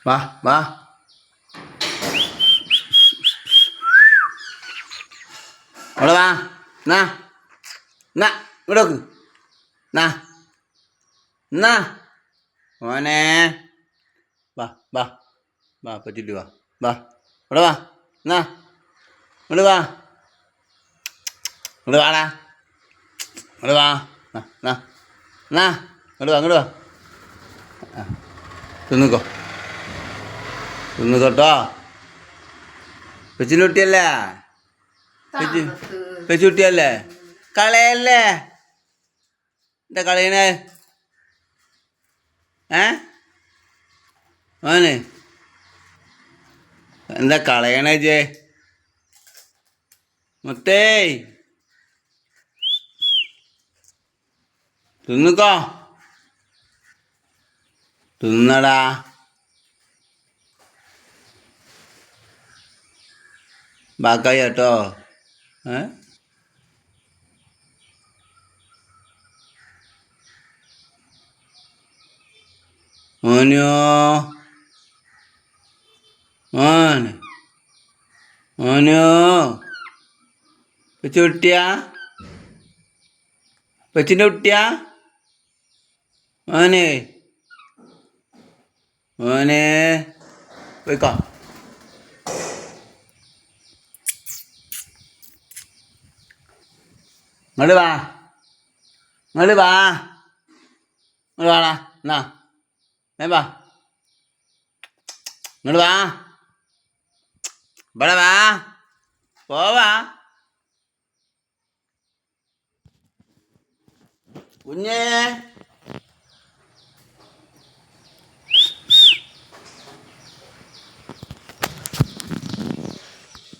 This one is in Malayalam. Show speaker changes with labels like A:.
A: വാ വാ. അവിടെ വാ. എന്നാ എന്നാ ഇങ്ങോട്ട് നോക്ക്. എന്നാ എന്നാ മോനെ വാ വാ വാ പറ്റിട്ട് വാ വാ. ഇവിടെ വാ. എന്നാ ഇങ്ങോട്ട് വാ. ഇങ്ങോട്ട് വാടാ. ഇങ്ങോട്ട് വാ. എന്നാ എന്നാ ഇങ്ങോട്ട് വാ. ഇങ്ങോട്ട് വാ. തിന്നിക്കോ തിന്നിക്കോട്ടോ. പെച്ചിൻ്റെ കുട്ടിയല്ലേ? പെച്ചു കുട്ടിയല്ലേ? കളയല്ലേ? എന്താ കളയണേ? മോനെ എന്താ കളയണേ ജേ? മുത്തേ തിന്നിക്കോ. തിന്നടാ. ബാക്കായി കേട്ടോ. മോനോ മോന് മോനോ പെച്ചു കുട്ടിയാ? പെച്ചിൻ്റെ കുട്ടിയാ? മോനെ മോനെ പോയിക്കോ. ഇങ്ങോട്ട് വാ. ഇങ്ങോട്ട് വാ. ഇങ്ങോട്ട് വാടാ. എന്നാ വാ. ഇങ്ങോട്ട് വാ. ഇവിടെ വാ. പോവാ കുഞ്ഞേ.